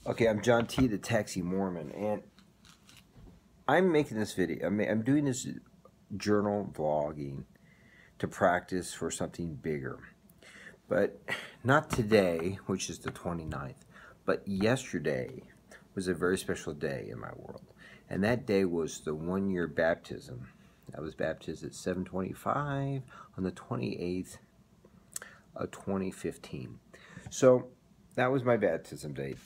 Okay, I'm John T, the Taxi Mormon, and I'm making this video. I'm doing this journal vlogging to practice for something bigger. But not today, which is the 29th, but yesterday was a very special day in my world. And that day was the 1-year baptism. I was baptized at 7:25 on the 28th of 2015. So that was my baptism date.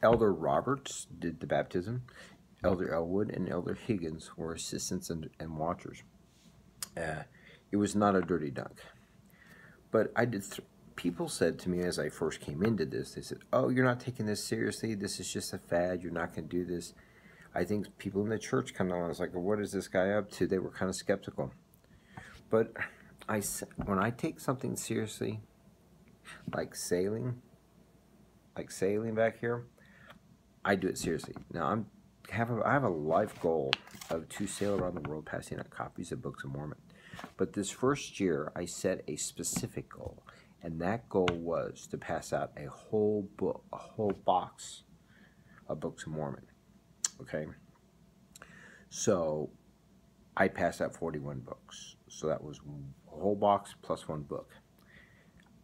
Elder Roberts did the baptism. Elder Elwood and Elder Higgins were assistants and watchers. It was not a dirty dunk. But I did. People said to me as I first came into this, they said, "Oh, you're not taking this seriously. This is just a fad. You're not going to do this." I think people in the church kind of was like, well, "What is this guy up to?" They were kind of skeptical. But when I take something seriously, like sailing back here, I do it seriously. Now I have a life goal to sail around the world passing out copies of Books of Mormon. But this first year, I set a specific goal, and that goal was to pass out a whole box of Books of Mormon. Okay, so I passed out 41 books. So that was a whole box plus one book.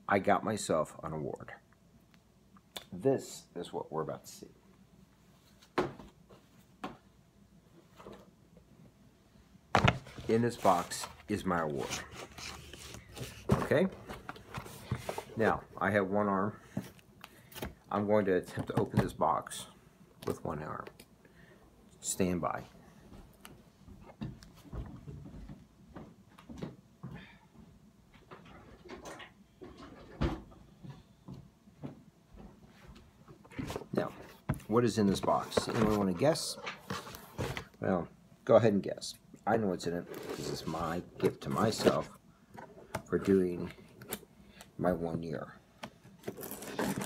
I got myself an award. This is what we're about to see. In this box is my award. Okay? Now, I have one arm. I'm going to attempt to open this box with one arm. Stand by. Now, what is in this box? Anyone want to guess? Well, go ahead and guess. I know what's in it. This is my gift to myself for doing my 1 year.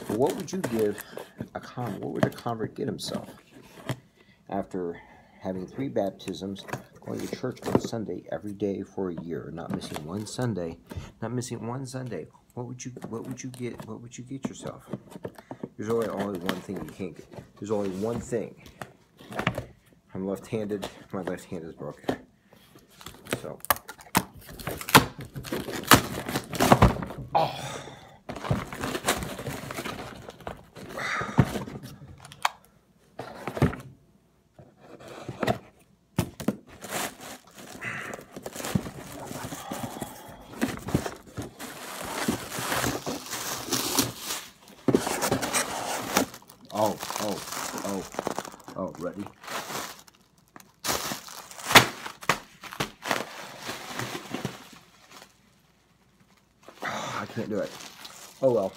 What would you give a convert? What would a convert get himself after having 3 baptisms, going to church on Sunday every day for a year, not missing one Sunday, What would you get? What would you get yourself? There's only one thing you can't get. There's only one thing. I'm left-handed. My left hand is broken. So, oh. Oh, ready? I can't do it. Oh well.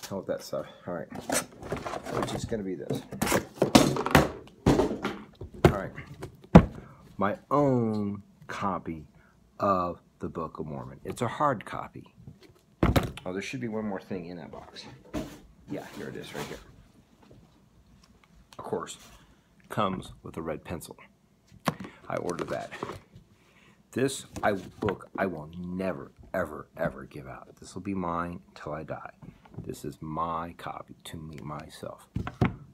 Hell with that stuff. Alright. Which is going to be this. Alright. My own copy of the Book of Mormon. It's a hard copy. Oh, there should be one more thing in that box. Yeah, here it is right here. Of course, comes with a red pencil. I ordered that. This book I will never, ever, ever give out. This will be mine until I die. This is my copy to me, myself.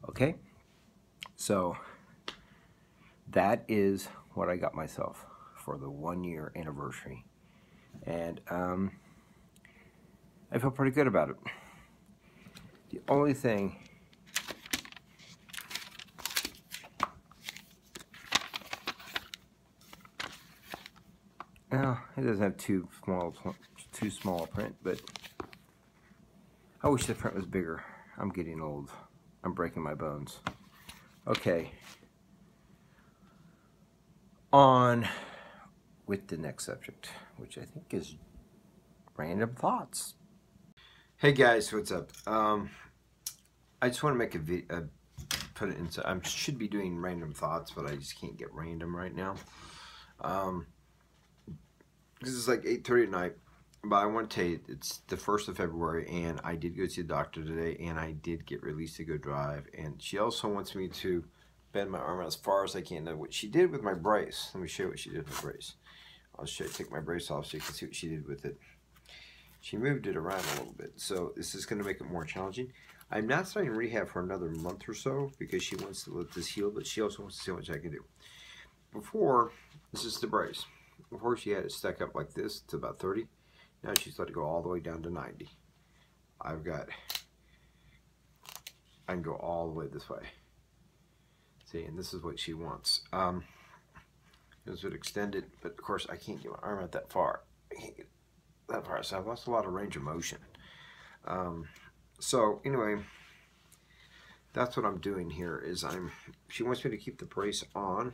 Okay? So, that is what I got myself for the 1-year anniversary. And I feel pretty good about it. The only thing well, it doesn't have too small a print, but I wish the print was bigger. I'm getting old. I'm breaking my bones. Okay. On with the next subject, which I think is random thoughts. Hey guys, what's up? I just want to make a video, put it into. I should be doing random thoughts, but I just can't get random right now. This is like 8:30 at night, but I want to tell you, it's the 1st of February, and I did go see the doctor today, and I did get released to go drive, and she also wants me to bend my arm out as far as I can. Now, what she did with my brace, let me show you what she did with the brace. I'll take my brace off so you can see what she did with it. She moved it around a little bit, so this is going to make it more challenging. I'm not starting rehab for another month or so because she wants to let this heal, but she also wants to see how much I can do. Before, this is the brace. Before she had it stuck up like this to about 30. Now she's let it go all the way down to 90. I can go all the way this way. See, and this is what she wants. This would extend it, but of course I can't get my arm out that far. I can't get that far, so I've lost a lot of range of motion. So anyway, that's what I'm doing here. Is she wants me to keep the brace on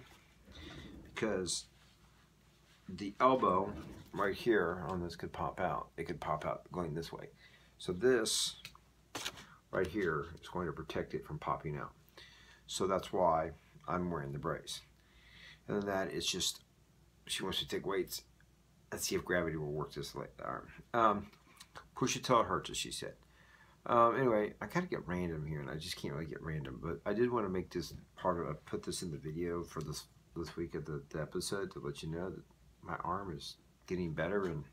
because the elbow right here on this could pop out. It could pop out going this way. So this right here is going to protect it from popping out. So that's why I'm wearing the brace. And then that is just, she wants to take weights. Let's see if gravity will work this arm. Push it till it hurts, as she said. Anyway, I gotta get random here, and I just can't really get random. But I did want to make this part of, put this in the video for this week of the episode to let you know that my arm is getting better, and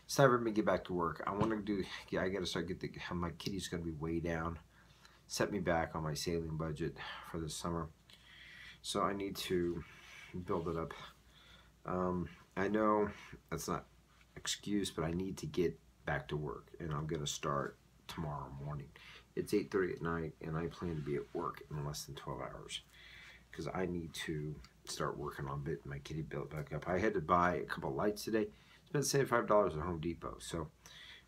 it's time for me to get back to work. I want to do, I gotta start my kitty's gonna be way down, set me back on my sailing budget for this summer. So I need to build it up. I know that's not excuse, but I need to get back to work, and I'm gonna start tomorrow morning. It's 8:30 at night, and I plan to be at work in less than 12 hours because I need to start working on getting my kitty built back up. I had to buy a couple lights today. Spent $75 at Home Depot, so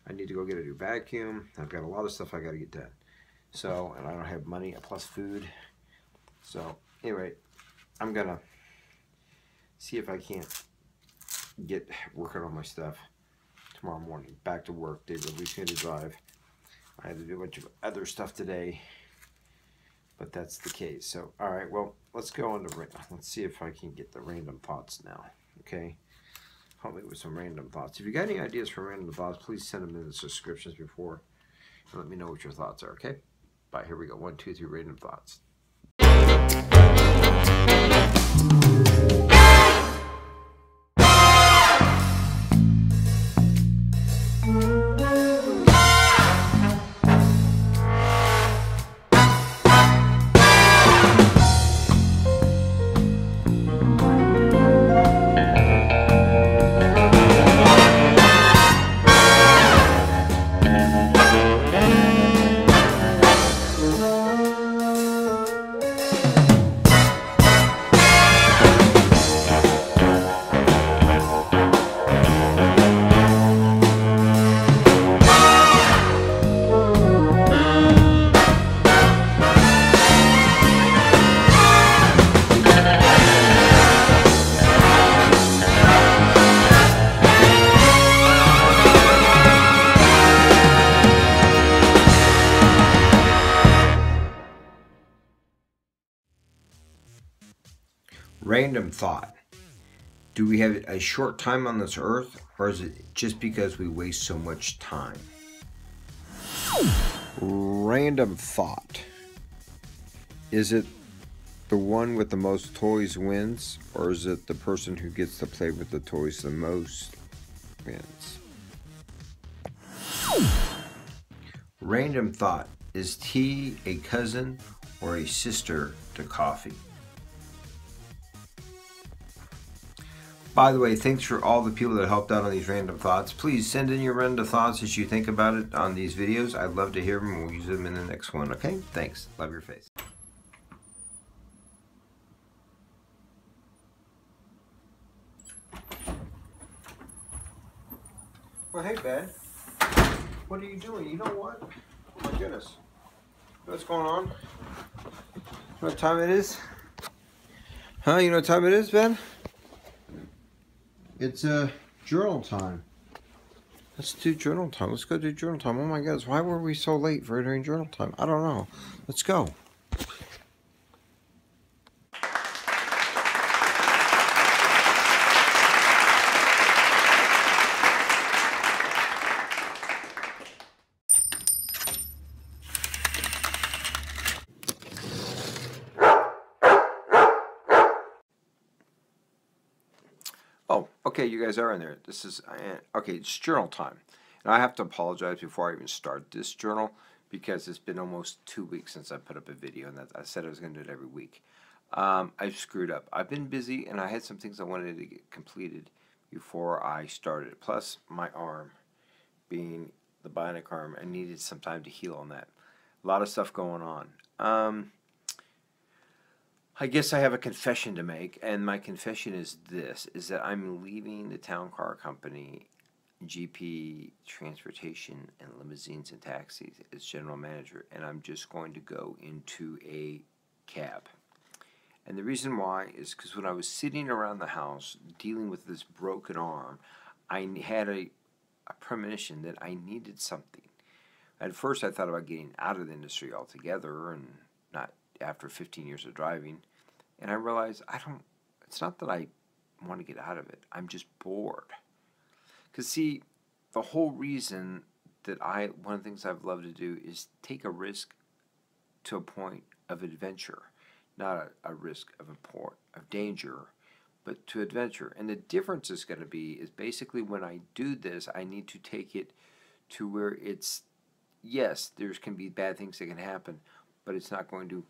I need to go get a new vacuum. I've got a lot of stuff I got to get done. So, and I don't have money plus food. So anyway, I'm gonna see if I can't get working on my stuff tomorrow morning. Back to work. They released me to drive. I had to do a bunch of other stuff today, but that's the case. So, all right, well, let's go on to, let's see if I can get the random thoughts now, okay? Help me with some random thoughts. If you got any ideas for random thoughts, please send them in the subscriptions before and let me know what your thoughts are, okay? Bye, here we go. 1, 2, 3 random thoughts. Random thought. Do we have a short time on this earth, or is it just because we waste so much time? Random thought. Is it the one with the most toys wins, or is it the person who gets to play with the toys the most wins? Random thought. Is tea a cousin or a sister to coffee? By the way, thanks for all the people that helped out on these random thoughts. Please send in your random thoughts as you think about it on these videos. I'd love to hear them. We'll use them in the next one, okay? Thanks. Love your face. Well, hey, Ben. What are you doing? You know what? Oh, my goodness. What's going on? You know what time it is? Huh? You know what time it is, Ben? It's journal time. Let's do journal time. Let's go do journal time. Oh my gosh, why were we so late for doing journal time? I don't know. Let's go. Oh, okay, you guys are in there. This is, okay, it's journal time. And I have to apologize before I even start this journal because it's been almost 2 weeks since I put up a video, and I said I was going to do it every week. I've screwed up. I've been busy, and I had some things I wanted to get completed before I started. Plus, my arm, being the bionic arm, I needed some time to heal on that. A lot of stuff going on. I guess I have a confession to make, and my confession is this, is that I'm leaving the town car company, GP Transportation and Limousines and Taxis, as general manager, and I'm just going to go into a cab. And the reason why is because when I was sitting around the house dealing with this broken arm, I had a premonition that I needed something. At first I thought about getting out of the industry altogether, and not after 15 years of driving, and I realized it's not that I want to get out of it, I'm just bored. Because see, the whole reason that one of the things I've loved to do is take a risk to a point of adventure, not a risk of danger, but to adventure. And the difference is going to be is basically when I do this, I need to take it to where it's, yes, there can be bad things that can happen, but it's not going to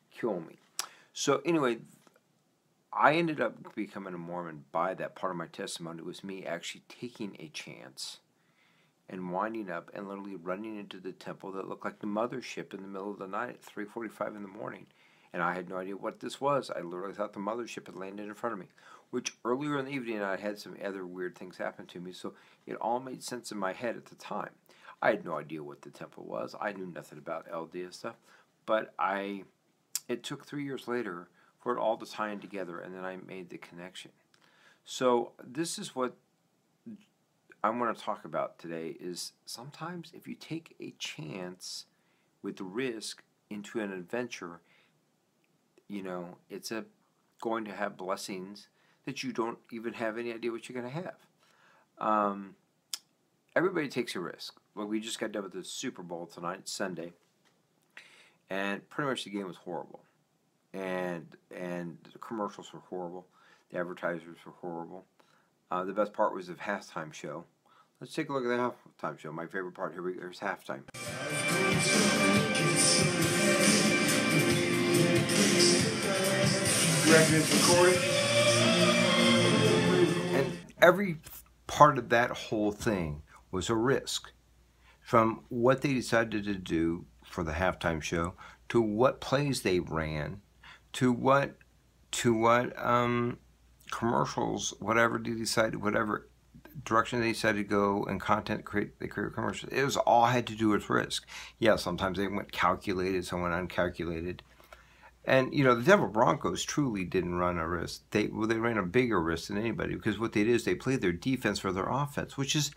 kill me. So anyway, I ended up becoming a Mormon by that part of my testimony. It was me actually taking a chance and winding up and literally running into the temple that looked like the mothership in the middle of the night at 3:45 in the morning. And I had no idea what this was. I literally thought the mothership had landed in front of me, which earlier in the evening I had some other weird things happen to me, so it all made sense in my head at the time. I had no idea what the temple was. I knew nothing about LDS stuff, but it took 3 years later for it all to tie in together, and then I made the connection. So this is what I want to talk about today, is sometimes if you take a chance with risk into an adventure, you know, it's going to have blessings that you don't even have any idea what you're going to have. Everybody takes a risk. Well, we just got done with the Super Bowl tonight, Sunday, and pretty much the game was horrible. And the commercials were horrible. The advertisers were horrible. The best part was the halftime show. Let's take a look at the halftime show. My favorite part. Here's halftime. And every part of that whole thing was a risk. From what they decided to do for the halftime show, to what plays they ran, to what commercials, whatever direction they decided to go and content they create commercials. It was all had to do with risk. Yeah, sometimes they went calculated, some went uncalculated. And you know, the Denver Broncos truly didn't run a risk. They ran a bigger risk than anybody, because what they did is they played their defense for their offense, which is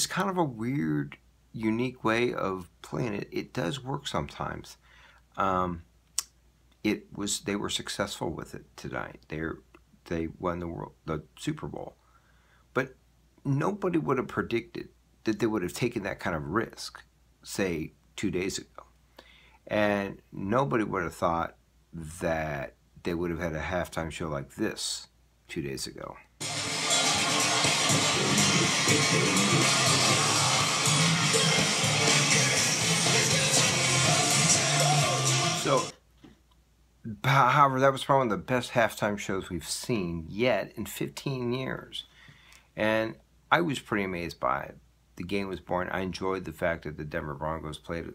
kind of a weird, unique way of playing it. It does work sometimes. They were successful with it tonight. They won the Super Bowl, but nobody would have predicted that they would have taken that kind of risk, say 2 days ago, and nobody would have thought that they would have had a halftime show like this 2 days ago. So, however, that was probably one of the best halftime shows we've seen yet in 15 years. And I was pretty amazed by it. The game was boring. I enjoyed the fact that the Denver Broncos played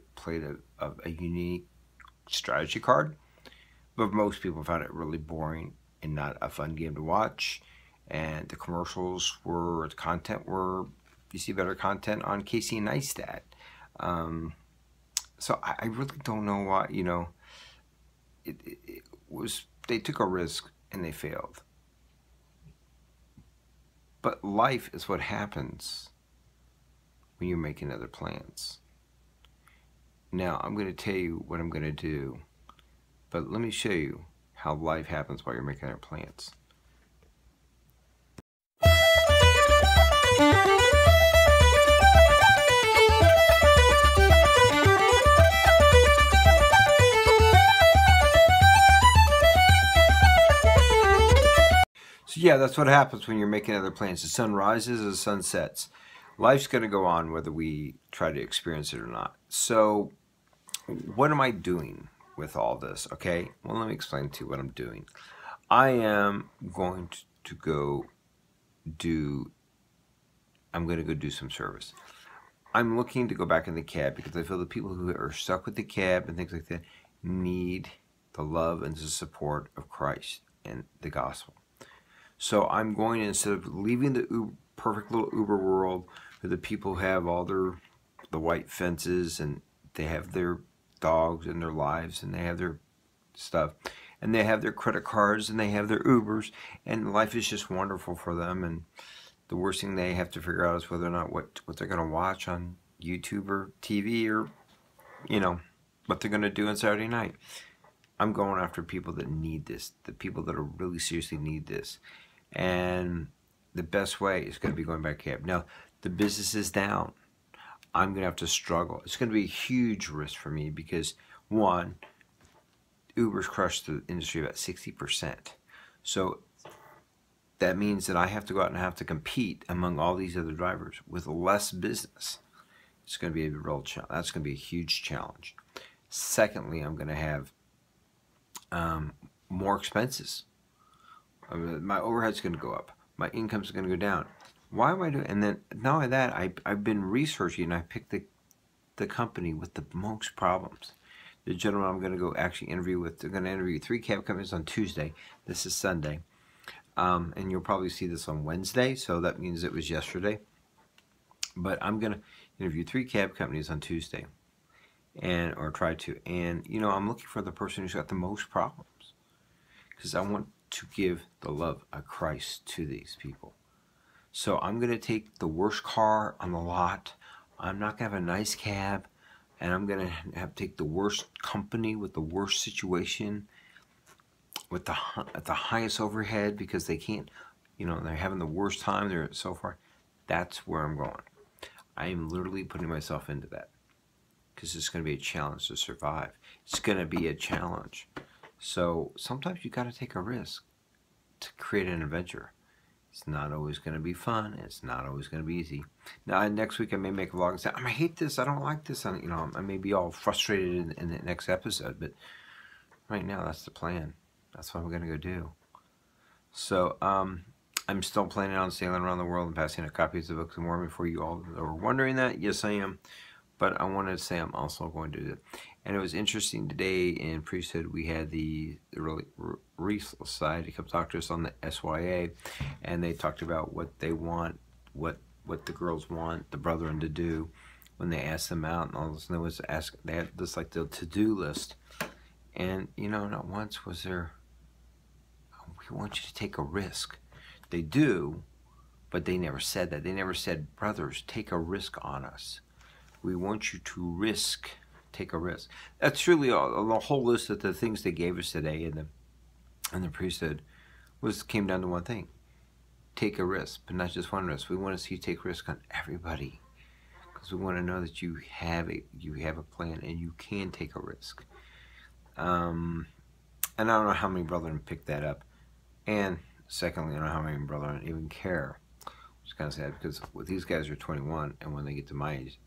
a unique strategy card. But most people found it really boring and not a fun game to watch. And the commercials the content you see better content on Casey Neistat. So I really don't know why, you know, they took a risk and they failed. But life is what happens when you're making other plans. Now, I'm going to tell you what I'm going to do, but let me show you how life happens while you're making other plans. So yeah, that's what happens when you're making other plans. The sun rises, the sun sets. life's going to go on whether we try to experience it or not. So what am I doing with all this? Okay, well, let me explain to you what I'm doing. I am going to go do, I'm going to go do some service. I'm looking to go back in the cab because I feel the people who are stuck with the cab and things like that need the love and the support of Christ and the gospel. So I'm going to, instead of leaving the perfect little Uber world where the people have all the white fences and they have their dogs and their lives and they have their stuff and they have their credit cards and they have their Ubers and life is just wonderful for them, and the worst thing they have to figure out is whether or not what they're going to watch on YouTube or TV, or you know, what they're going to do on Saturday night. I'm going after people that need this, the people that are really seriously need this. And the best way is going to be going back cab. Now, the business is down. I'm going to have to struggle. It's going to be a huge risk for me because, one, Uber's crushed the industry about 60%. So that means that I have to go out and have to compete among all these other drivers with less business. It's going to be a real challenge. That's going to be a huge challenge. Secondly, I'm going to have more expenses. My overhead's going to go up. My income's going to go down. Why am I doing? And then not only that, I've been researching and I picked the company with the most problems. The gentleman I'm going to go actually interview with, they're going to interview 3 cab companies on Tuesday. This is Sunday. And you'll probably see this on Wednesday, so that means it was yesterday. But I'm going to interview 3 cab companies on Tuesday, or try to. And, you know, I'm looking for the person who's got the most problems because I want to give the love of Christ to these people. So I'm going to take the worst car on the lot. I'm not going to have a nice cab. And I'm going to have to take the worst company with the worst situation, with the highest overhead because they can't, you know, they're having the worst time. They're so far. That's where I'm going. I am literally putting myself into that because it's going to be a challenge to survive. It's going to be a challenge. So sometimes you got to take a risk to create an adventure. It's not always going to be fun. It's not always going to be easy. Now, next week I may make a vlog and say, I hate this. I don't like this. You know, I may be all frustrated in the next episode. But right now, that's the plan. That's what I'm going to go do. So, I'm still planning on sailing around the world and passing out copies of the Book of Mormon for you all that were wondering that. Yes, I am. But I wanted to say I'm also going to do it. And it was interesting today in priesthood, we had the Relief Society come talk to us on the SYA, and they talked about what they want, what the girls want the brethren to do when they ask them out, and all this. And they had this like the to-do list, and you know, not once was there, we want you to take a risk. They do, but they never said that. They never said, brothers, take a risk on us. We want you to risk, take a risk. That's really all, the whole list of the things they gave us today in the priesthood came down to one thing. Take a risk, but not just one risk. We want to see you take risk on everybody because we want to know that you have a plan and you can take a risk. And I don't know how many brethren picked that up. And secondly, I don't know how many brethren even care. It's kind of sad because these guys are 21, and when they get to my age,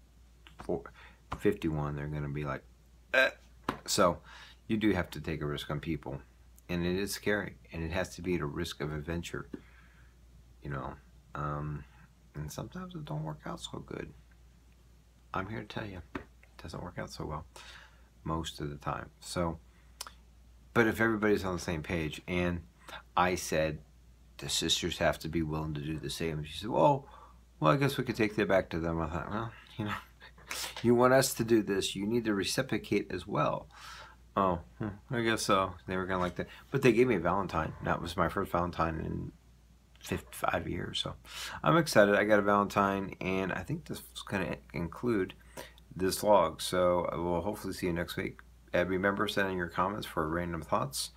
51, they're going to be like, eh. So you do have to take a risk on people, and it is scary, and it has to be at a risk of adventure, you know, and sometimes it don't work out so good. I'm here to tell you, it doesn't work out so well most of the time. So, but if everybody's on the same page, and I said the sisters have to be willing to do the same, she said, well, I guess we could take that back to them. I thought, well, you know, you want us to do this, you need to reciprocate as well. Oh, I guess so. They were kind of like that. But they gave me a Valentine. That was my first Valentine in 5 years. So I'm excited. I got a Valentine, and I think this is going to include this vlog. So I will hopefully see you next week. Remember, send in your comments for random thoughts.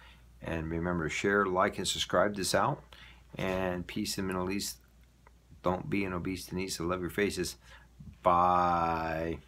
And remember to share, like, and subscribe this out. And peace in the Middle East. Don't be an obese Denise. I love your faces. Bye.